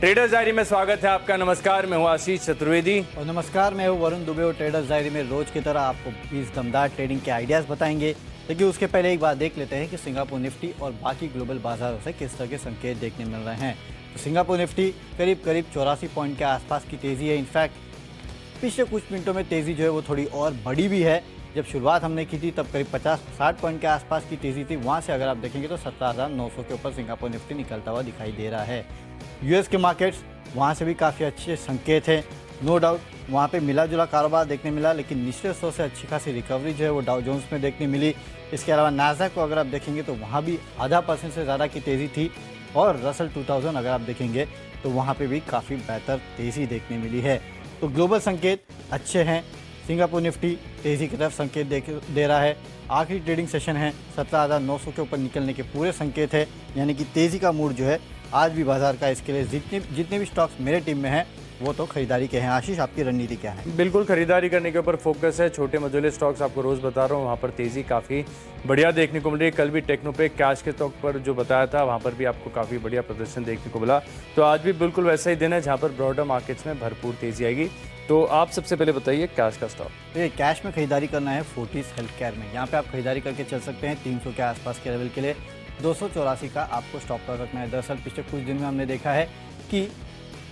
Traders diary में स्वागत है आपका। नमस्कार, मैं हूं आशीष चतुर्वेदी और नमस्कार, मैं हूं वरुण दुबे। और ट्रेडर्स डायरी में रोज की तरह आपको 20 दमदार ट्रेडिंग के आइडियाज़ बताएंगे। लेकिन उसके पहले एक बात देख लेते हैं कि सिंगापुर निफ्टी और बाकी ग्लोबल बाजारों से किस तरह के संकेत देखने मिल रहे हैं। तो सिंगापुर निफ्टी करीब 84 पॉइंट के आसपास की तेज़ी है। इनफैक्ट पिछले कुछ मिनटों में तेज़ी जो है वो थोड़ी और बड़ी भी है। जब शुरुआत हमने की थी तब करीब 50-60 पॉइंट के आसपास की तेज़ी थी। वहाँ से अगर आप देखेंगे तो 17,900 के ऊपर सिंगापुर निफ्टी निकलता हुआ दिखाई दे रहा है। यूएस के मार्केट्स वहाँ से भी काफ़ी अच्छे संकेत हैं। नो डाउट वहाँ पे मिला जुला कारोबार देखने मिला, लेकिन निचले स्तर से अच्छी खासी रिकवरी जो है वो डाउ जोन्स में देखने मिली। इसके अलावा नाज़डैक को अगर आप देखेंगे तो वहाँ भी आधा % से ज़्यादा की तेज़ी थी। और रसल 2000 अगर आप देखेंगे तो वहाँ पे भी काफ़ी बेहतर तेज़ी देखने मिली है। तो ग्लोबल संकेत अच्छे हैं। सिंगापुर निफ्टी तेज़ी की तरफ संकेत दे रहा है। आखिरी ट्रेडिंग सेशन है, 17,900 के ऊपर निकलने के पूरे संकेत है, यानी कि तेज़ी का मूड जो है आज भी बाजार का। इसके लिए जितने भी स्टॉक्स मेरे टीम में हैं वो तो खरीदारी के हैं। आशीष, आपकी रणनीति क्या है? बिल्कुल खरीदारी करने के ऊपर फोकस है। छोटे मझोले स्टॉक्स आपको रोज बता रहा हूँ, वहाँ पर तेजी काफ़ी बढ़िया देखने को मिल रही है। कल भी टेक्नो पे कैश के स्टॉक पर जो बताया था वहाँ पर भी आपको काफ़ी बढ़िया प्रदर्शन देखने को मिला। तो आज भी बिल्कुल वैसा ही दिन है जहाँ पर ब्रॉडर मार्केट्स में भरपूर तेजी आएगी। तो आप सबसे पहले बताइए कैश का स्टॉक। ये कैश में खरीदारी करना है फोर्टिस हेल्थ केयर में। यहाँ पे आप खरीदारी करके चल सकते हैं 300 के आसपास के लेवल के लिए। 284 का आपको स्टॉप लॉस रखना है। दरअसल पिछले कुछ दिन में हमने देखा है कि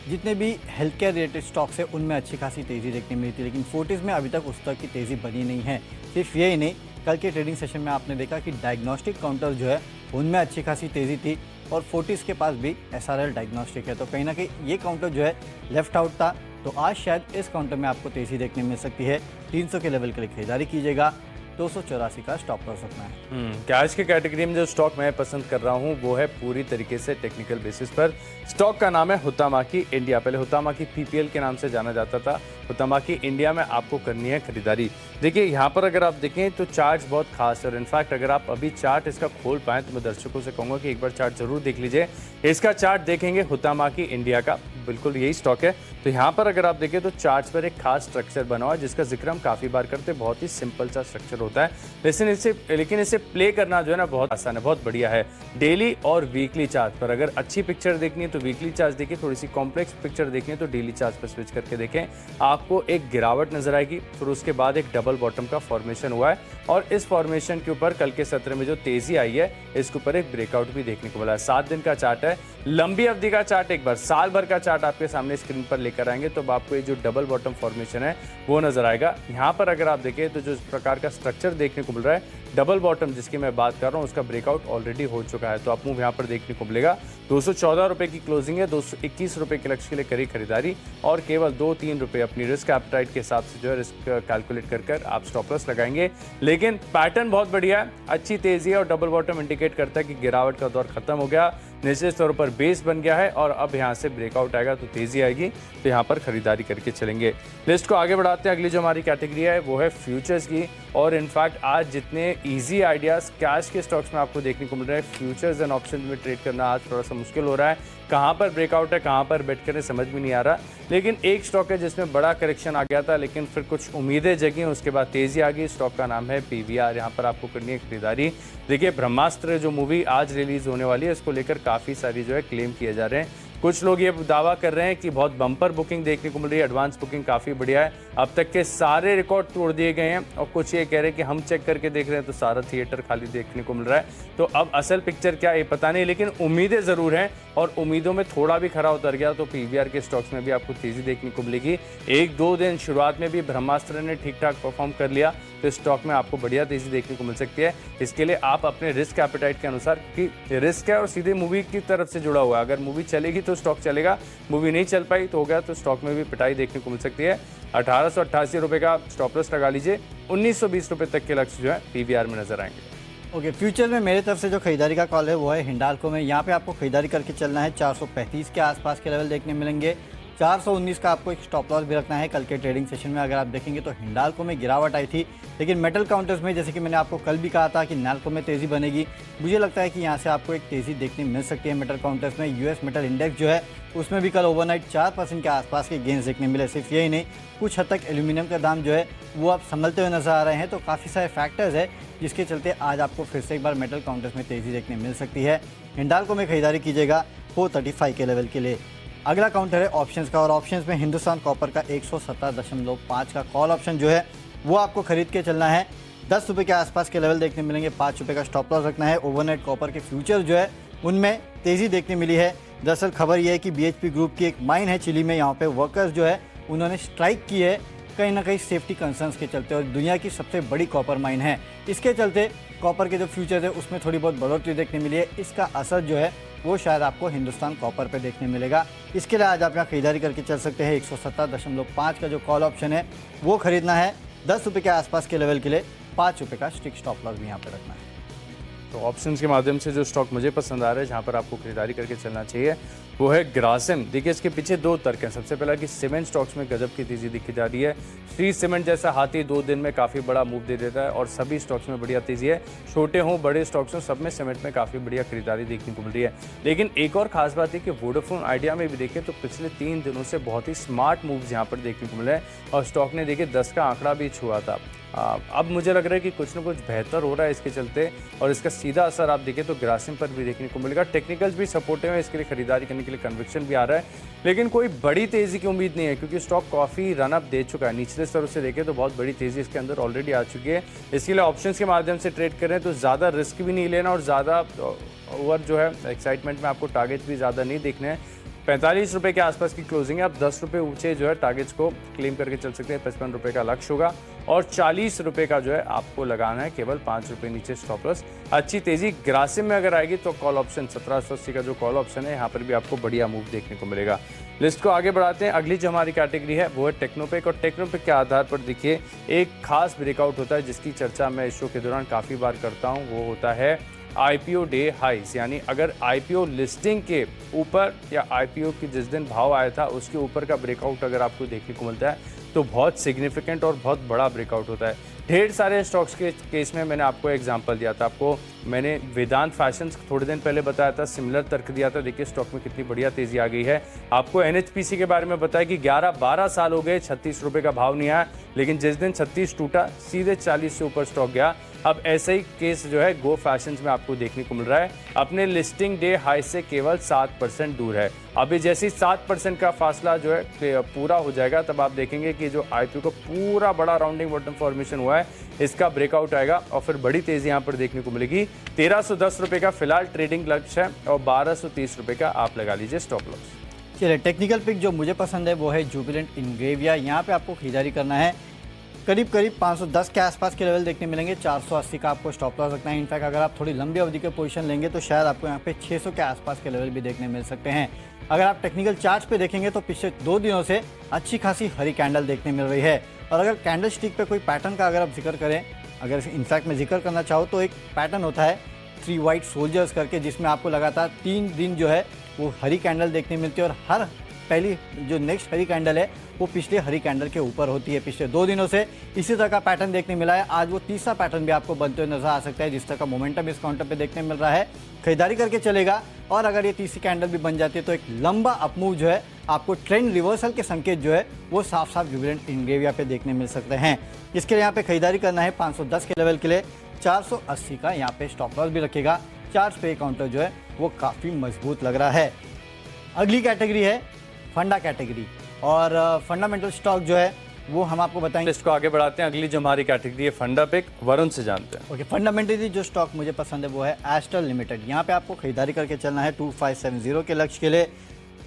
जितने भी हेल्थ केयर रिलेटेड स्टॉक्स है उनमें अच्छी खासी तेज़ी देखने मिली थी, लेकिन फोर्टिस में अभी तक उस तक की तेज़ी बनी नहीं है। सिर्फ यही नहीं, कल के ट्रेडिंग सेशन में आपने देखा कि डायग्नोस्टिक काउंटर जो है उनमें अच्छी खासी तेज़ी थी। और फोर्टिस के पास भी SRL डायग्नोस्टिक है, तो कहीं ना कहीं ये काउंटर जो है लेफ्ट आउट था। तो आज शायद इस काउंटर में आपको तेज़ी देखने मिल सकती है। 300 के लेवल के लिए खरीदारी कीजिएगा। 284 का स्टॉप लॉस रखना है। कैश की कैटेगरी में जो स्टॉक मैं पसंद कर रहा हूँ वो है पूरी तरीके से टेक्निकल बेसिस पर। स्टॉक का नाम है हुतामाकी इंडिया। पहले हुतामाकी PPL के नाम से जाना जाता था। हुतामाकी इंडिया में आपको करनी है खरीदारी। देखिए यहाँ पर अगर आप देखें तो चार्ट बहुत खास है। और इनफैक्ट अगर आप अभी चार्ट इसका खोल पाएँ तो मैं दर्शकों से कहूँगा कि एक बार चार्ट जरूर देख लीजिए। इसका चार्ट देखेंगे हुतामाकी इंडिया का, बिल्कुल यही स्टॉक है। तो यहाँ पर अगर आप देखें तो चार्ट्स पर एक खास स्ट्रक्चर बना हुआ है जिसका जिक्र हम काफ़ी बार करते हैं। बहुत ही सिंपल सा स्ट्रक्चर होता है, लेकिन इसे प्ले करना जो है ना बहुत आसान है, बहुत बढ़िया है। डेली और वीकली चार्ट पर अगर अच्छी पिक्चर देखनी है तो वीकली चार्ट देखिए, थोड़ी सी कॉम्प्लेक्स पिक्चर देखनी है तो डेली चार्ट पर स्विच करके देखें। आपको एक गिरावट नजर आएगी, फिर उसके बाद एक डबल बॉटम का फॉर्मेशन हुआ है और इस फॉर्मेशन के ऊपर कल के सत्र में जो तेजी आई है इसके ऊपर एक ब्रेकआउट भी देखने को मिला है। 7 दिन का चार्ट है, लंबी अवधि का चार्ट, एक बार साल भर का चार्ट आपके सामने स्क्रीन पर लेकर आएंगे तो आपको ये जो डबल बॉटम फॉर्मेशन है वो नजर आएगा। यहाँ पर अगर आप देखें तो जो इस प्रकार का स्ट्रक्चर देखने को मिल रहा है, डबल बॉटम जिसकी मैं बात कर रहा हूँ उसका ब्रेकआउट ऑलरेडी हो चुका है। तो आप मूव यहाँ पर देखने को मिलेगा। 214 रुपए की क्लोजिंग है। 221 रुपए के लक्ष्य के लिए करी खरीदारी और केवल 2-3 रुपए अपनी रिस्क एपेटाइट के हिसाब से जो है रिस्क कैलकुलेट कर आप स्टॉप लॉस लगाएंगे। लेकिन पैटर्न बहुत बढ़िया है, अच्छी तेजी है और डबल बॉटम इंडिकेट करता है कि गिरावट का दौर खत्म हो गया, निश्चित तौर पर बेस बन गया है और अब यहाँ से ब्रेकआउट आएगा तो तेजी आएगी। तो यहाँ पर खरीदारी करके चलेंगे। लिस्ट को आगे बढ़ाते हैं। अगली जो हमारी कैटेगरी है वो है फ्यूचर्स की। और इनफैक्ट आज जितने इजी आइडियाज़ कैश के स्टॉक्स में आपको देखने को मिल रहे हैं, फ्यूचर्स एंड ऑप्शन में ट्रेड करना आज थोड़ा सा मुश्किल हो रहा है। कहाँ पर ब्रेकआउट है, कहाँ पर बेट करें समझ में नहीं आ रहा। लेकिन एक स्टॉक है जिसमें बड़ा करेक्शन आ गया था लेकिन फिर कुछ उम्मीदें जगी, उसके बाद तेजी आ गई। स्टॉक का नाम है PVR। यहाँ पर आपको करनी है खरीदारी। देखिए ब्रह्मास्त्र जो मूवी आज रिलीज होने वाली है इसको लेकर काफ़ी सारी जो है क्लेम किए जा रहे हैं। कुछ लोग ये दावा कर रहे हैं कि बहुत बम्पर बुकिंग देखने को मिल रही है, एडवांस बुकिंग काफ़ी बढ़िया है, अब तक के सारे रिकॉर्ड तोड़ दिए गए हैं। और कुछ ये कह रहे हैं कि हम चेक करके देख रहे हैं तो सारा थिएटर खाली देखने को मिल रहा है। तो अब असल पिक्चर क्या ये पता नहीं, लेकिन उम्मीदें ज़रूर हैं और उम्मीदों में थोड़ा भी खरा उतर गया तो PVR के स्टॉक्स में भी आपको तेज़ी देखने को मिलेगी। 1-2 दिन शुरुआत में भी ब्रह्मास्त्र ने ठीक ठाक परफॉर्म कर लिया तो स्टॉक में आपको बढ़िया तेज़ी देखने को मिल सकती है। इसके लिए आप अपने रिस्क एपेटाइट के अनुसार, कि रिस्क है और सीधे मूवी की तरफ से जुड़ा हुआ है, अगर मूवी चलेगी तो स्टॉक चलेगा, मूवी नहीं चल पाई तो हो गया, तो स्टॉक में भी पिटाई देखने को मिल सकती है। 1888 रुपये का स्टॉप लॉस लगा लीजिए। 1920 रुपये तक के लक्ष्य जो है PVR में नजर आएंगे। ओके, फ्यूचर में मेरे तरफ से जो खरीदारी का कॉल है वो है हिंडाल्को में। यहाँ पे आपको खरीदारी करके चलना है। 435 के आसपास के लेवल देखने मिलेंगे। 419 का आपको एक स्टॉप लॉस भी रखना है। कल के ट्रेडिंग सेशन में अगर आप देखेंगे तो हिंडाल्को में गिरावट आई थी, लेकिन मेटल काउंटर्स में जैसे कि मैंने आपको कल भी कहा था कि नाल्को में तेज़ी बनेगी, मुझे लगता है कि यहाँ से आपको एक तेज़ी देखने मिल सकती है मेटल काउंटर्स में। US मेटल इंडेक्स जो है उसमें भी कल ओवरनाइट 4% के आसपास के गेंस देखने मिले। सिर्फ यही नहीं, कुछ हद तक एल्यूमिनियम का दाम जो है वो अब संभलते हुए नजर आ रहे हैं। तो काफ़ी सारे फैक्टर्स है जिसके चलते आज आपको फिर से एक बार मेटल काउंटर्स में तेज़ी देखने मिल सकती है। हिंडाल्को में खरीदारी कीजिएगा 435 के लेवल के लिए। अगला काउंटर है ऑप्शंस का, और ऑप्शंस में हिंदुस्तान कॉपर का 117.5 का कॉल ऑप्शन जो है वो आपको खरीद के चलना है। 10 रुपये के आसपास के लेवल देखने मिलेंगे, 5 रुपये का स्टॉप लॉस रखना है। ओवरनाइट कॉपर के फ्यूचर जो है उनमें तेज़ी देखने मिली है। दरअसल खबर यह है कि BHP ग्रुप की एक माइन है चिली में, यहाँ पे वर्कर्स जो है उन्होंने स्ट्राइक की है कहीं ना कहीं सेफ्टी कंसर्न्स के चलते, और दुनिया की सबसे बड़ी कॉपर माइन है। इसके चलते कॉपर के जो फ्यूचर है उसमें थोड़ी बहुत बढ़ोतरी देखने मिली है। इसका असर जो है वो शायद आपको हिंदुस्तान कॉपर पे देखने मिलेगा। इसके लिए आज आप यहाँ खरीदारी करके चल सकते हैं। 117.5 का जो कॉल ऑप्शन है वो खरीदना है। 10 रुपये के आसपास के लेवल के लिए 5 रुपये का स्ट्रिक्ट स्टॉप लॉस भी यहाँ पे रखना है। तो ऑप्शंस के माध्यम से जो स्टॉक मुझे पसंद आ रहा है, जहां पर आपको खरीदारी करके चलना चाहिए, वो है ग्रासिम। देखिए इसके पीछे दो तर्क हैं। सबसे पहला कि सीमेंट स्टॉक्स में गजब की तेजी दिखी जा रही है। श्री सीमेंट जैसा हाथी 2 दिन में काफ़ी बड़ा मूव दे देता है और सभी स्टॉक्स में बढ़िया तेजी है। छोटे हों बड़े स्टॉक्स हों, सब में सीमेंट में काफ़ी बढ़िया खरीदारी देखने को मिल रही है। लेकिन एक और खास बात है कि वोडाफोन आइडिया में भी देखें तो पिछले 3 दिनों से बहुत ही स्मार्ट मूव्स यहाँ पर देखने को मिले हैं और स्टॉक ने देखिए 10 का आंकड़ा भी छुआ था। अब मुझे लग रहा है कि कुछ ना कुछ बेहतर हो रहा है इसके चलते, और इसका सीधा असर आप देखें तो ग्रासिम पर भी देखने को मिलेगा। टेक्निकल्स भी सपोर्टिव है, इसके लिए खरीदारी करने के लिए कन्विक्शन भी आ रहा है, लेकिन कोई बड़ी तेज़ी की उम्मीद नहीं है क्योंकि स्टॉक काफ़ी रनअप दे चुका है। निचले स्तरों से देखें तो बहुत बड़ी तेज़ी इसके अंदर ऑलरेडी आ चुकी है। इसके लिए ऑप्शंस के माध्यम से ट्रेड करें तो ज़्यादा रिस्क भी नहीं लेना और ज़्यादा ओवर जो है एक्साइटमेंट में आपको टारगेट भी ज़्यादा नहीं देखने हैं। 45 रुपये के आसपास की क्लोजिंग है। आप 10 रुपये ऊंचे जो है टारगेट्स को क्लेम करके चल सकते हैं। 55 रुपये का लक्ष्य होगा और 40 रुपये का जो है आपको लगाना है, केवल 5 रुपये नीचे स्टॉप लॉस। अच्छी तेजी ग्रासिम में अगर आएगी तो कॉल ऑप्शन 1780 का जो कॉल ऑप्शन है यहाँ पर भी आपको बढ़िया मूव देखने को मिलेगा। लिस्ट को आगे बढ़ाते हैं। अगली जो हमारी कैटेगरी है वो है टेक्नोपेक, और टेक्नोपेक के आधार पर देखिए एक खास ब्रेकआउट होता है जिसकी चर्चा मैं इस शो के दौरान काफ़ी बार करता हूँ। वो होता है IPO डे हाइस, यानी अगर IPO लिस्टिंग के ऊपर या IPO की जिस दिन भाव आया था उसके ऊपर का ब्रेकआउट अगर आपको देखने को मिलता है तो बहुत सिग्निफिकेंट और बहुत बड़ा ब्रेकआउट होता है। ढेर सारे स्टॉक्स के केस में मैंने आपको एग्जांपल दिया था। आपको मैंने वेदांत फैशंस थोड़े दिन पहले बताया था, सिमिलर तर्क दिया था। देखिए स्टॉक में कितनी बढ़िया तेजी आ गई है। आपको NHPC के बारे में बताया कि 11-12 साल हो गए 36 रुपये का भाव नहीं आया, लेकिन जिस दिन 36 टूटा सीधे 40 से ऊपर स्टॉक गया। अब ऐसा ही केस जो है गो फैशंस में आपको देखने को मिल रहा है। अपने लिस्टिंग डे हाई से केवल 7% दूर है। अभी जैसे ही 7% का फासला जो है पूरा हो जाएगा तब आप देखेंगे कि जो IPO का पूरा बड़ा राउंडिंग बॉटम फॉर्मेशन हुआ है इसका ब्रेकआउट आएगा और फिर बड़ी तेजी यहाँ पर देखने को मिलेगी। 1310 रुपये का फिलहाल ट्रेडिंग लक्ष्य है और 1230 रुपये का आप लगा लीजिए स्टॉप लॉस। चलिए टेक्निकल पिक जो मुझे पसंद है वो है जुबिलेंट इंग्रेविया। यहाँ पे आपको खरीदारी करना है। करीब 510 के आसपास के लेवल देखने मिलेंगे। 480 का आपको स्टॉप लॉस रखना है। इनफैक्ट अगर आप थोड़ी लंबी अवधि के पोजीशन लेंगे तो शायद आपको यहाँ पे 600 के आसपास के लेवल भी देखने मिल सकते हैं। अगर आप टेक्निकल चार्ट पे देखेंगे तो पिछले 2 दिनों से अच्छी खासी हरी कैंडल देखने मिल रही है। और अगर कैंडल स्टिक पे कोई पैटर्न का अगर आप जिक्र करें, अगर इनफैक्ट मैं जिक्र करना चाहूँ तो एक पैटर्न होता है 3 वाइट सोल्जर्स करके, जिसमें आपको लगातार 3 दिन जो है वो हरी कैंडल देखने मिलती है और हर पहली जो नेक्स्ट हरी कैंडल है वो पिछले हरी कैंडल के ऊपर होती है। पिछले 2 दिनों से इसी तरह का पैटर्न देखने मिला है। आज वो तीसरा पैटर्न भी आपको बनते हुए नजर आ सकता है। जिस तरह का मोमेंटम इस काउंटर पे देखने मिल रहा है, खरीदारी करके चलेगा। और अगर ये तीसरी कैंडल भी बन जाती है तो एक लंबा अपमूव जो है आपको ट्रेंड रिवर्सल के संकेत जो है वो साफ साफ जुबिलेंट इंग्रेविया पे देखने मिल सकते हैं। इसके लिए यहाँ पे खरीदारी करना है 510 के लेवल के लिए। 480 का यहाँ पे स्टॉप लॉस भी रखेगा। चार्ज पे काउंटर जो है वो काफ़ी मजबूत लग रहा है। अगली कैटेगरी है फंडा कैटेगरी, और फंडामेंटल स्टॉक जो है वो हम आपको बताएंगे। इसको आगे बढ़ाते हैं। अगली जो हमारी कैटेगरी है फंडा पिक, वरुण से जानते हैं। ओके, फंडामेंटली जो स्टॉक मुझे पसंद है वो है एस्ट्रल लिमिटेड। यहाँ पे आपको खरीदारी करके चलना है 2570 के लक्ष्य के लिए।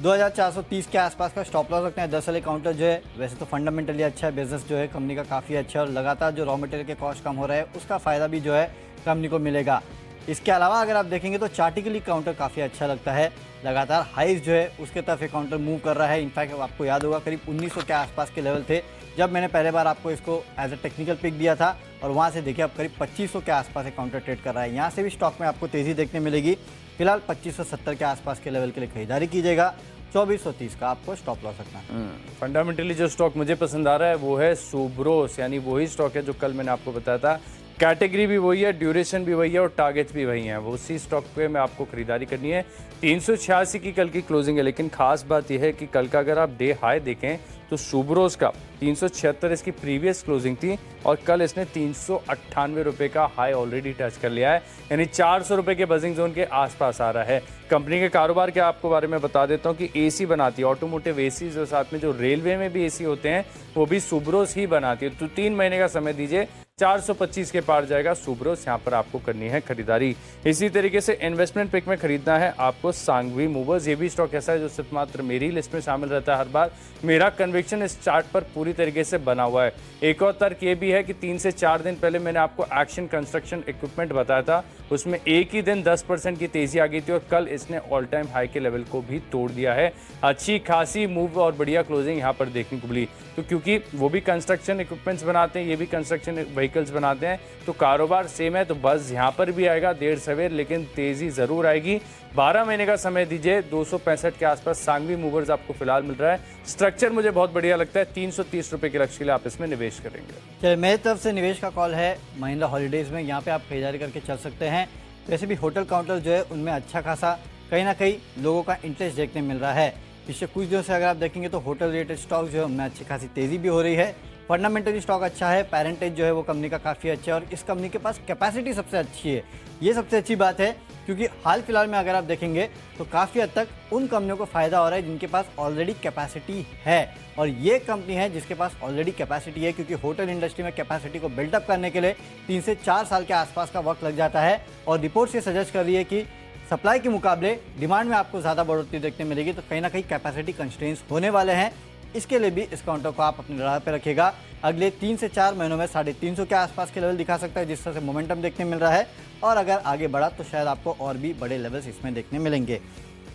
2430 के आसपास का स्टॉप लॉस रखना है। 10 वाले काउंटर जो है वैसे तो फंडामेंटली अच्छा है, बिजनेस जो है कंपनी का काफ़ी अच्छा है और लगातार जो रॉ मटेरियल के कॉस्ट कम हो रहा है उसका फ़ायदा भी जो है कंपनी को मिलेगा। इसके अलावा अगर आप देखेंगे तो चार्टिकली काउंटर काफ़ी अच्छा लगता है। लगातार हाइज जो है उसके तरफ ये काउंटर मूव कर रहा है। इनफैक्ट आपको याद होगा करीब 1900 के आसपास के लेवल थे जब मैंने पहले बार आपको इसको एज अ टेक्निकल पिक दिया था, और वहाँ से देखिए अब करीब 2500 के आसपास एक काउंटर ट्रेड कर रहा है। यहाँ से भी स्टॉक में आपको तेज़ी देखने मिलेगी। फिलहाल 2570 के आसपास के लेवल के लिए खरीदारी कीजिएगा। 2430 का आपको स्टॉप लॉस रखना है। फंडामेंटली जो स्टॉक मुझे पसंद आ रहा है वो है सुब्रोस, यानी वही स्टॉक है जो कल मैंने आपको बताया था कैटेगरी भी वही है, ड्यूरेशन भी वही है और टारगेट्स भी वही हैं। वो उसी स्टॉक पे में आपको खरीदारी करनी है। 386 की कल की क्लोजिंग है, लेकिन खास बात यह है कि कल का अगर आप डे हाई देखें तो सुब्रोस का 376 इसकी प्रीवियस क्लोजिंग थी और कल इसने 398 रुपये का हाई ऑलरेडी टच कर लिया है, यानी 400 रुपये के बजिंग जोन के आसपास आ रहा है। कंपनी के कारोबार के आपको बारे में बता देता हूँ कि एसी बनाती है, ऑटोमोटिव एसी और साथ में जो रेलवे में भी एसी होते हैं वो भी सुब्रोस ही बनाती है। तो 3 महीने का समय दीजिए, 425 के पार जाएगा सुब्रोस। यहाँ पर आपको करनी है खरीदारी। इसी तरीके से इन्वेस्टमेंट पिक में खरीदना है आपको सांघवी मूवर्स। ये भी स्टॉक ऐसा है जो सिर्फ मात्र मेरी लिस्ट में शामिल रहता है हर बार। मेरा कन्विक्शन इस चार्ट पर पूरी तरीके से बना हुआ है। एक और तर्क ये भी है कि 3 से 4 दिन पहले मैंने आपको एक्शन कंस्ट्रक्शन इक्विपमेंट बताया था, उसमें एक ही दिन 10% की तेजी आ गई थी और कल इसने ऑल टाइम हाई के लेवल को भी तोड़ दिया है। अच्छी खासी मूव और बढ़िया क्लोजिंग यहाँ पर देखने को मिली। तो क्योंकि वो भी कंस्ट्रक्शन इक्विपमेंट्स बनाते हैं, ये भी कंस्ट्रक्शन व्हीकल्स बनाते हैं, तो कारोबार सेम है, तो बस यहाँ पर भी आएगा देर सवेर, लेकिन तेजी जरूर आएगी। 12 महीने का समय दीजिए, 265 के आसपास सांघवी मूवर्स आपको फिलहाल मिल रहा है। स्ट्रक्चर मुझे बहुत बढ़िया लगता है। 330 रुपये के लक्ष्य के लिए आप इसमें निवेश करेंगे। चलिए, मेरी तरफ से निवेश का कॉल है महिंद्रा हॉलीडेज में। यहाँ पे आप खरीदारी करके चल सकते हैं। वैसे भी होटल काउंटर जो है उनमें अच्छा खासा कहीं ना कहीं लोगों का इंटरेस्ट देखने मिल रहा है। पिछले कुछ दिनों से अगर आप देखेंगे तो होटल रिलेटेड स्टॉक जो है उनमें अच्छी खासी तेजी भी हो रही है। फंडामेंटली स्टॉक अच्छा है, पेरेंटेज जो है वो कंपनी का काफ़ी अच्छा है और इस कंपनी के पास कैपेसिटी सबसे अच्छी है। ये सबसे अच्छी बात है, क्योंकि हाल फिलहाल में अगर आप देखेंगे तो काफ़ी हद तक उन कंपनियों को फ़ायदा हो रहा है जिनके पास ऑलरेडी कैपेसिटी है, और ये कंपनी है जिसके पास ऑलरेडी कैपेसिटी है। क्योंकि होटल इंडस्ट्री में कैपेसिटी को बिल्डअप करने के लिए 3 से 4 साल के आसपास का वक्त लग जाता है, और रिपोर्ट्स ये सजेस्ट कर रही है कि सप्लाई के मुकाबले डिमांड में आपको ज़्यादा बढ़ोतरी देखने मिलेगी। तो कहीं ना कहीं कैपेसिटी कंस्ट्रेंट्स होने वाले हैं। इसके लिए भी इस काउंटर को आप अपने रडार पर रखिएगा। अगले 3 से 4 महीनों में 350 के आसपास के लेवल दिखा सकता है, जिस तरह से मोमेंटम देखने मिल रहा है, और अगर आगे बढ़ा तो शायद आपको और भी बड़े लेवल्स इसमें देखने मिलेंगे।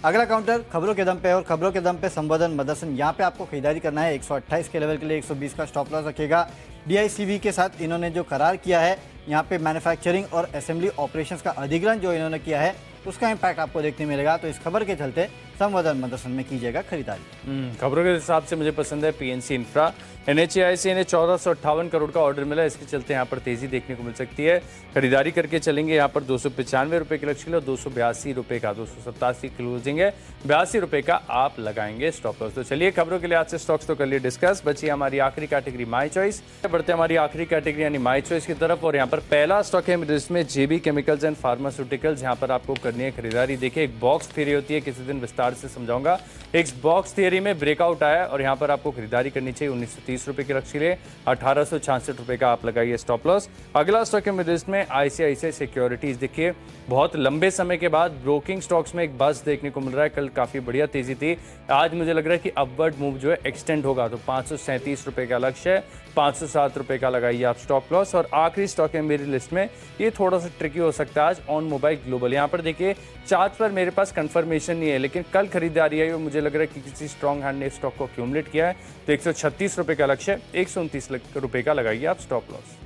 अगला काउंटर खबरों के दम पे, और खबरों के दम पे संवर्धन मदरसन। यहाँ पे आपको खरीदारी करना है। 128 के लेवल के लिए 120 का स्टॉप लॉस रखेगा। DICV के साथ इन्होंने जो करार किया है, यहाँ पे मैन्युफैक्चरिंग और असेंबली ऑपरेशंस का अधिग्रहण जो इन्होंने किया है, उसका इम्पैक्ट आपको देखने मिलेगा। तो इस खबर के चलते संवर्धन मदरसन में कीजिएगा खरीदारी। खबरों के हिसाब से मुझे पसंद है PNC इंफ्रा। NHAI से इन्हें 1458 करोड़ का ऑर्डर मिला, इसके चलते यहाँ पर तेजी देखने को मिल सकती है। खरीदारी करके चलेंगे यहाँ पर 295 रुपये के लक्ष्य के लिए, 282 रुपये का 287 क्लोजिंग है, 82 रुपये का आप लगाएंगे स्टॉप लॉस। तो चलिए खबरों के लिए आज से स्टॉक्स तो कर लिए डिस्कस। बची हमारी आखिरी कैटेगरी माई चॉइस। बढ़ते हमारी आखिरी कैटेगरी यानी माई चॉइस की तरफ, और यहाँ पर पहला स्टॉक है जिसमें JB केमिकल्स एंड फार्मास्यूटिकल्स। यहाँ पर आपको करनी है खरीदारी। देखिए, एक बॉक्स थियरी होती है, किसी दिन विस्तार से समझाऊंगा। एक बॉक्स थियरी में ब्रेकआउट आया और यहाँ पर आपको खरीदारी करनी चाहिए 1930 रुपये के लक्ष्य के लिए, 1866 रुपये का आप लगाइए स्टॉप लॉस। अगला स्टॉक है लिस्ट में ICICI सिक्योरिटीज। देखिए, बहुत लंबे समय के बाद ब्रोकिंग स्टॉक्स में एक बस देखने को मिल रहा है। कल काफी बढ़िया तेजी थी, आज मुझे लग रहा है कि अपवर्ड मूव जो है एक्सटेंड होगा। तो 537 रुपये का लक्ष्य है, 507 रुपये का लगाइए आप स्टॉप लॉस। और आखिरी स्टॉक है मेरी लिस्ट में, ये थोड़ा सा ट्रिकी हो सकता है आज, ऑन मोबाइल ग्लोबल। यहाँ पर देखिए चार्ट पर मेरे पास कंफर्मेशन नहीं है, लेकिन कल खरीदारी आई और मुझे लग रहा है कि किसी स्ट्रॉन्ग हैंड ने स्टॉक को एक्यूमुलेट किया है। तो 136 रुपये का लक्ष्य, 129 रुपये का लगाइए आप स्टॉप लॉस।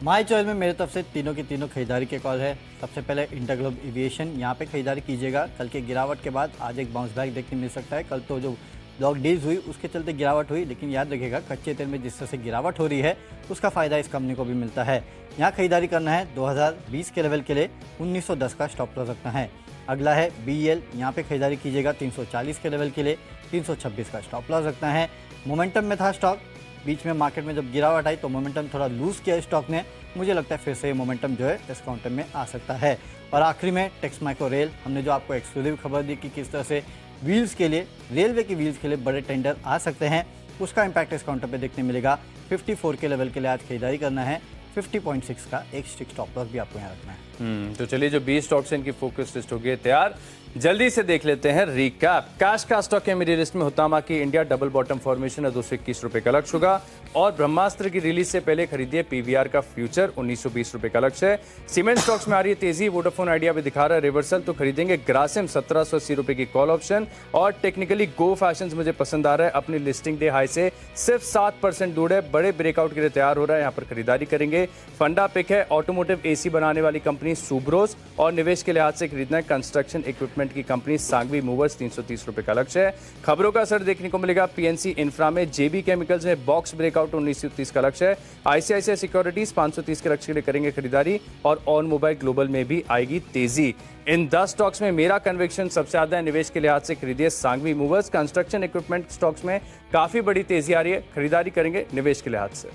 माई चॉइस में मेरी तरफ से तीनों की तीनों खरीदारी के कॉल है। सबसे पहले इंटरग्लोब एविएशन, यहाँ पे खरीदारी कीजिएगा। कल के गिरावट के बाद आज एक बाउंस बैक देखने मिल सकता है। कल तो जो ब्लॉक डील्स हुई उसके चलते गिरावट हुई, लेकिन याद रखिएगा कच्चे तेल में जिस तरह से गिरावट हो रही है उसका फ़ायदा इस कंपनी को भी मिलता है। यहाँ खरीदारी करना है 2020 के लेवल के लिए 1910 का स्टॉप लॉस रखना है। अगला है BEL, यहाँ पे खरीदारी कीजिएगा 340 के लेवल के लिए 326 का स्टॉप लॉस रखना है। मोमेंटम में था स्टॉक, बीच में मार्केट में जब गिरावट आई तो मोमेंटम थोड़ा लूज़ किया स्टॉक ने। मुझे लगता है फिर से मोमेंटम जो है इस काउंटर में आ सकता है। और आखिरी में टेक्स माइक्रो रेल, हमने जो आपको एक्सक्लूसिव खबर दी कि किस तरह से व्हील्स के लिए, रेलवे की व्हील्स के लिए बड़े टेंडर आ सकते हैं, उसका इम्पैक्ट इस काउंटर पे देखने मिलेगा। 54 के लेवल के लिए आज खरीदारी करना है। 50.6 का एक स्टिक स्टॉप लॉस भी आपको यहाँ रखना है। तो चलिए, जो 20 स्टॉक्स हैं इनकी फोकस लिस्ट हो गई तैयार। जल्दी से देख लेते हैं रिकैप। कैश का स्टॉक है मेरी लिस्ट में हुतामा की इंडिया, डबल बॉटम फॉर्मेशन है, 221 रुपये का लक्ष्य होगा। और ब्रह्मास्त्र की रिलीज से पहले खरीदिए PVR का फ्यूचर, 1920 रुपये का लक्ष्य है। सीमेंट स्टॉक्स में आ रही है तेजी, वोडाफोन आइडिया भी दिखा रहा है रिवर्सल, तो खरीदेंगे ग्रासिम 1780 रुपये की कॉल ऑप्शन। और टेक्निकली गो फैशंस मुझे पसंद आ रहा है, अपनी लिस्टिंग डे हाई से सिर्फ 7% दूर है, बड़े ब्रेकआउट के लिए तैयार हो रहा है, यहाँ पर खरीदारी करेंगे। फंडा पिक है ऑटोमोटिव AC बनाने वाली कंपनी सुब्रोस, और निवेश के लिहाज से खरीदना है कंस्ट्रक्शन इक्विपमेंट की कंपनी सांघवी मूवर्स, 330 रुपये का लक्ष्य है। खबरों का असर देखने को मिलेगा PNC इंफ्रा में, JB केमिकल्स में बॉक्स ब्रेकआउट आउट 1930 का लक्ष्य है। आईसीआईसीआई सिक्योरिटीज 530 के लक्ष्य के लिए करेंगे खरीदारी और ऑन मोबाइल ग्लोबल में भी आएगी तेजी। इन 10 स्टॉक्स में मेरा कन्विक्शन सबसे ज्यादा है। निवेश के लिहाज से खरीदिए Sanghvi movers. Construction equipment stocks में काफी बड़ी तेजी आ रही है, खरीदारी करेंगे निवेश के लिहाज से।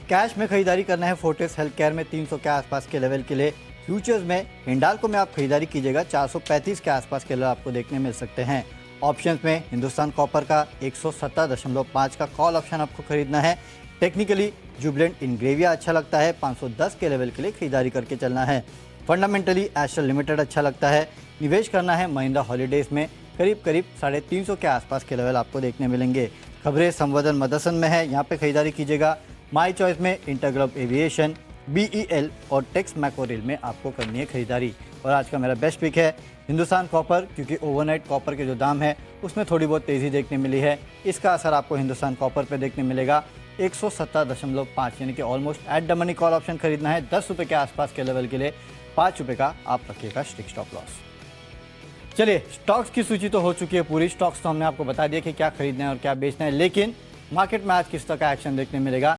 कैश में खरीदारी करना है फोर्टिस हेल्थ केयर में 300 के आसपास के लेवल के लिए। फ्यूचर्स में हिंडाल्को में आप खरीदारी कीजिएगा, 435 के आसपास के लेवल आपको देखने मिल सकते हैं। ऑप्शंस में हिंदुस्तान कॉपर का 117.5 का कॉल ऑप्शन आपको खरीदना है। टेक्निकली जुबिलेंट इंग्रेविया अच्छा लगता है, 510 के लेवल के लिए खरीदारी करके चलना है। फंडामेंटली एस्ट्रल लिमिटेड अच्छा लगता है। निवेश करना है महिंद्रा हॉलीडेज में, करीब 350 के आसपास के लेवल आपको देखने मिलेंगे। खबरें संवर्धन मदरसन में है, यहाँ पे खरीदारी कीजिएगा। माई चॉइस में इंटरग्लोब एविएशन, BEL और टेक्स मैकोरेल में आपको करनी है खरीदारी। और आज का मेरा बेस्ट पिक है हिंदुस्तान कॉपर, क्योंकि ओवरनाइट कॉपर के जो दाम है उसमें थोड़ी बहुत तेज़ी देखने मिली है। इसका असर आपको हिंदुस्तान कॉपर पे देखने मिलेगा। 117.5 यानी कि almost at the money call option खरीदना है 10 रुपये के आसपास के लेवल के लिए। 5 रुपये का आप रखिएगा स्ट्रिक्ट स्टॉप लॉस। चलिए, स्टॉक्स की सूची तो हो चुकी है पूरी। स्टॉक्स तो हमने आपको बता दिया कि क्या खरीदना है और क्या बेचना है, लेकिन मार्केट में आज किस तरह का एक्शन देखने मिलेगा।